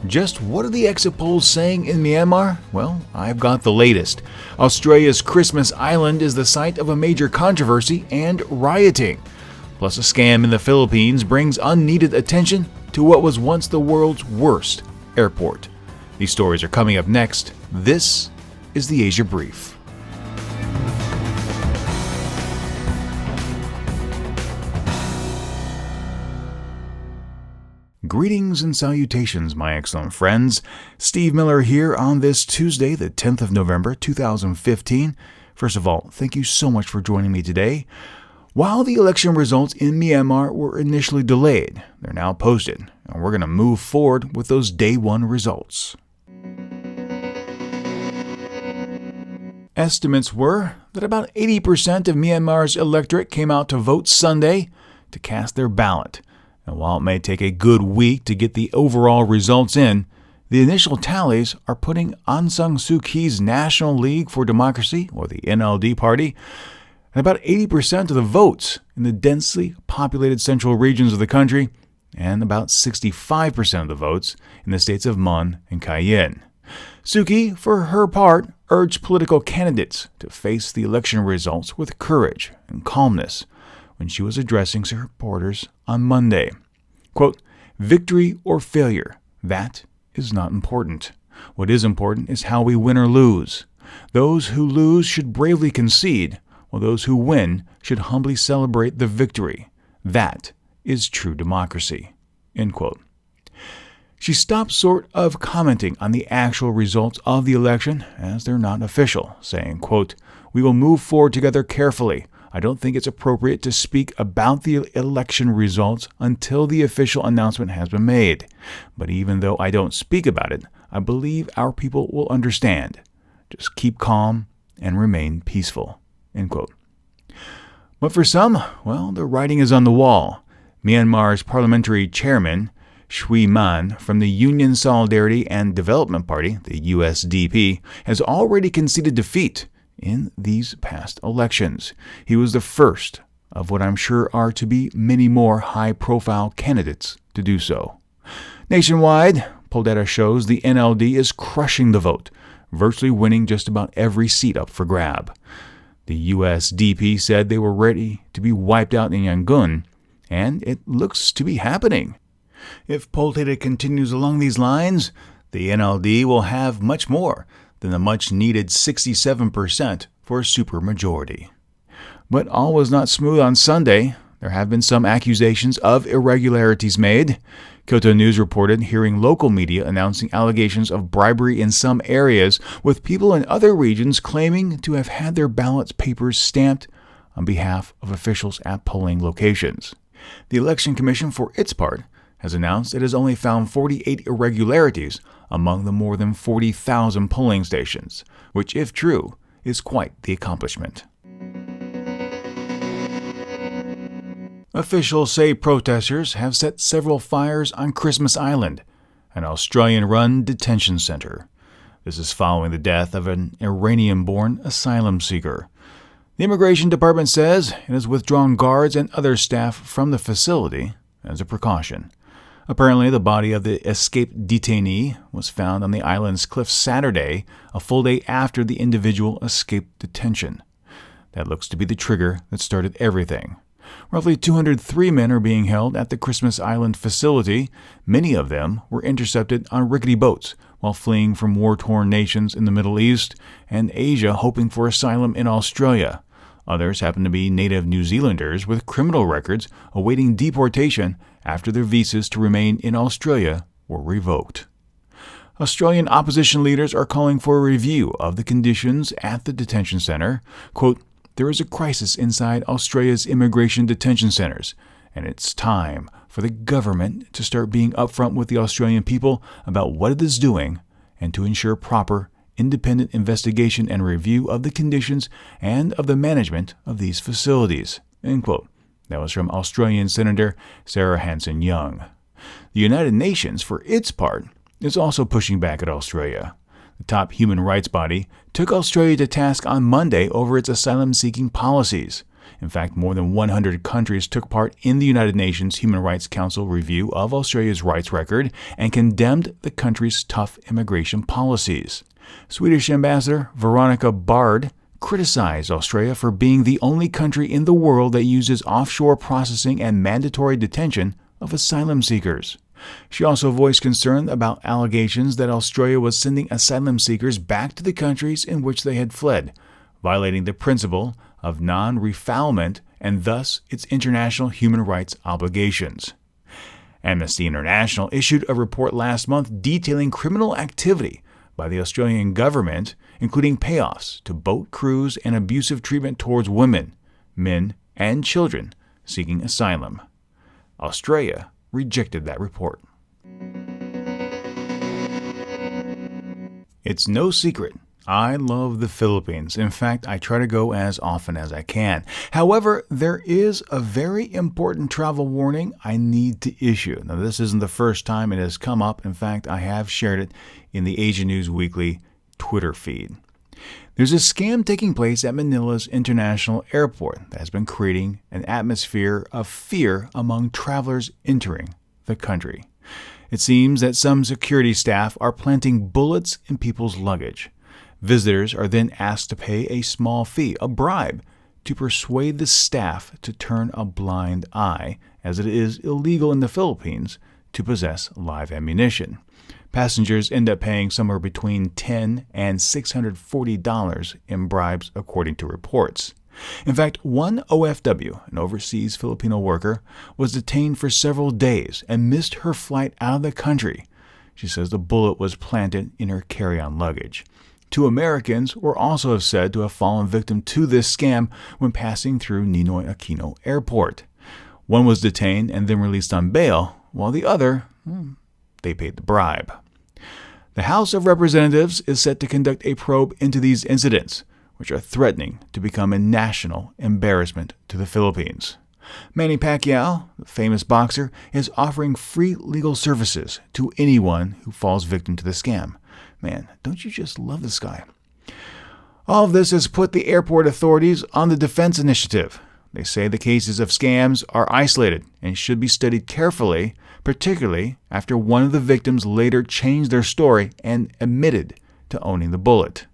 Just what are the exit polls saying in Myanmar? Well, I've got the latest. Australia's Christmas Island is the site of a major controversy and rioting. Plus, a scam in the Philippines brings unneeded attention to what was once the world's worst airport. These stories are coming up next. This is the Asia Brief. Greetings and salutations, my excellent friends. Steve Miller here on this Tuesday, the 10th of November, 2015. First of all, thank you so much for joining me today. While the election results in Myanmar were initially delayed, they're now posted, and we're going to move forward with those Day One results. Estimates were that about 80% of Myanmar's electorate came out to vote Sunday to cast their ballot. And while it may take a good week to get the overall results in, the initial tallies are putting Aung Suu Kyi's National League for Democracy, or the NLD party, at about 80% of the votes in the densely populated central regions of the country, and about 65% of the votes in the states of Mon and Kayin. Suu Kyi, for her part, urged political candidates to face the election results with courage and calmness when she was addressing her supporters on Monday. Quote, "Victory or failure, that is not important. What is important is how we win or lose. Those who lose should bravely concede, while those who win should humbly celebrate the victory. That is true democracy." End quote. She stopped sort of commenting on the actual results of the election, as they're not official, saying, quote, "We will move forward together carefully. I don't think it's appropriate to speak about the election results until the official announcement has been made. But even though I don't speak about it, I believe our people will understand. Just keep calm and remain peaceful." End quote. But for some, well, the writing is on the wall. Myanmar's parliamentary chairman, Suu Kyi from the Union Solidarity and Development Party, the USDP, has already conceded defeat in these past elections. He was the first of what I'm sure are to be many more high-profile candidates to do so. Nationwide, poll data shows the NLD is crushing the vote, virtually winning just about every seat up for grab. The USDP said they were ready to be wiped out in Yangon, and it looks to be happening. If poll data continues along these lines, the NLD will have much more than the much-needed 67% for a supermajority. But all was not smooth on Sunday. There have been some accusations of irregularities made. Kyoto News reported hearing local media announcing allegations of bribery in some areas, with people in other regions claiming to have had their ballot papers stamped on behalf of officials at polling locations. The Election Commission, for its part, has announced it has only found 48 irregularities among the more than 40,000 polling stations, which, if true, is quite the accomplishment. Officials say protesters have set several fires on Christmas Island, an Australian-run detention center. This is following the death of an Iranian-born asylum seeker. The Immigration Department says it has withdrawn guards and other staff from the facility as a precaution. Apparently, the body of the escaped detainee was found on the island's cliff Saturday, a full day after the individual escaped detention. That looks to be the trigger that started everything. Roughly 203 men are being held at the Christmas Island facility. Many of them were intercepted on rickety boats while fleeing from war-torn nations in the Middle East and Asia hoping for asylum in Australia. Others happen to be native New Zealanders with criminal records awaiting deportation after their visas to remain in Australia were revoked. Australian opposition leaders are calling for a review of the conditions at the detention center. Quote, "There is a crisis inside Australia's immigration detention centers, and it's time for the government to start being upfront with the Australian people about what it is doing and to ensure proper independent investigation and review of the conditions and of the management of these facilities." End quote. That was from Australian Senator Sarah Hanson-Young. The United Nations, for its part, is also pushing back at Australia. The top human rights body took Australia to task on Monday over its asylum-seeking policies. In fact, more than 100 countries took part in the United Nations Human Rights Council review of Australia's rights record and condemned the country's tough immigration policies. Swedish Ambassador Veronica Bard criticized Australia for being the only country in the world that uses offshore processing and mandatory detention of asylum seekers. She also voiced concern about allegations that Australia was sending asylum seekers back to the countries in which they had fled, violating the principle of non-refoulement and thus its international human rights obligations. Amnesty International issued a report last month detailing criminal activity by the Australian government, including payoffs to boat crews and abusive treatment towards women, men, and children seeking asylum. Australia rejected that report. It's no secret, I love the Philippines. In fact, I try to go as often as I can. However, there is a very important travel warning I need to issue. Now, this isn't the first time it has come up. In fact, I have shared it in the Asia News Weekly Twitter feed. There's a scam taking place at Manila's International Airport that has been creating an atmosphere of fear among travelers entering the country. It seems that some security staff are planting bullets in people's luggage. Visitors are then asked to pay a small fee, a bribe, to persuade the staff to turn a blind eye, as it is illegal in the Philippines to possess live ammunition. Passengers end up paying somewhere between $10 and $640 in bribes, according to reports. In fact, one OFW, an overseas Filipino worker, was detained for several days and missed her flight out of the country. She says the bullet was planted in her carry-on luggage. 2 Americans were also said to have fallen victim to this scam when passing through Ninoy Aquino Airport. One was detained and then released on bail, while the other, they paid the bribe. The House of Representatives is set to conduct a probe into these incidents, which are threatening to become a national embarrassment to the Philippines. Manny Pacquiao, the famous boxer, is offering free legal services to anyone who falls victim to the scam. Man, don't you just love this guy? All of this has put the airport authorities on the defense initiative. They say the cases of scams are isolated and should be studied carefully, particularly after one of the victims later changed their story and admitted to owning the bullet.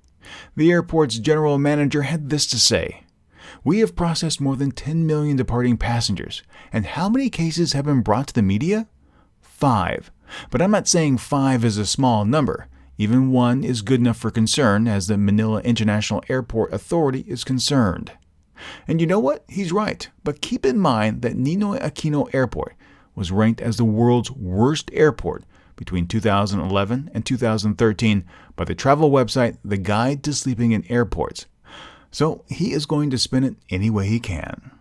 The airport's general manager had this to say: "We have processed more than 10 million departing passengers. And how many cases have been brought to the media? 5. But I'm not saying 5 is a small number. Even 1 is good enough for concern as the Manila International Airport Authority is concerned." And you know what? He's right. But keep in mind that Ninoy Aquino Airport was ranked as the world's worst airport between 2011 and 2013 by the travel website The Guide to Sleeping in Airports. So he is going to spin it any way he can.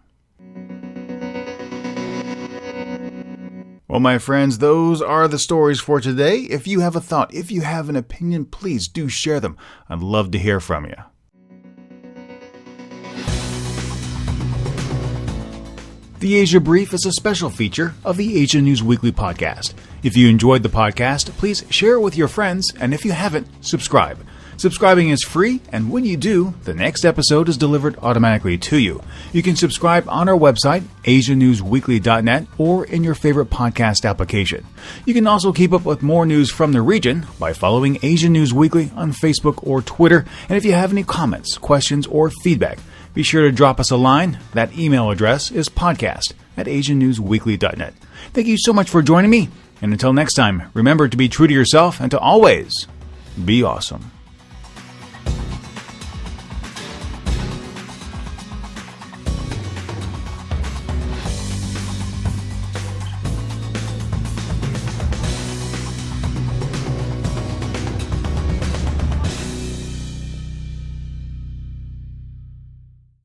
Well, my friends, those are the stories for today. If you have a thought, if you have an opinion, please do share them. I'd love to hear from you. The Asia Brief is a special feature of the Asia News Weekly podcast. If you enjoyed the podcast, please share it with your friends, and if you haven't, subscribe. Subscribing is free, and when you do, the next episode is delivered automatically to you. You can subscribe on our website, asianewsweekly.net, or in your favorite podcast application. You can also keep up with more news from the region by following Asia News Weekly on Facebook or Twitter. And if you have any comments, questions, or feedback, be sure to drop us a line. That email address is podcast@asianewsweekly.net. Thank you so much for joining me, and until next time, remember to be true to yourself and to always be awesome.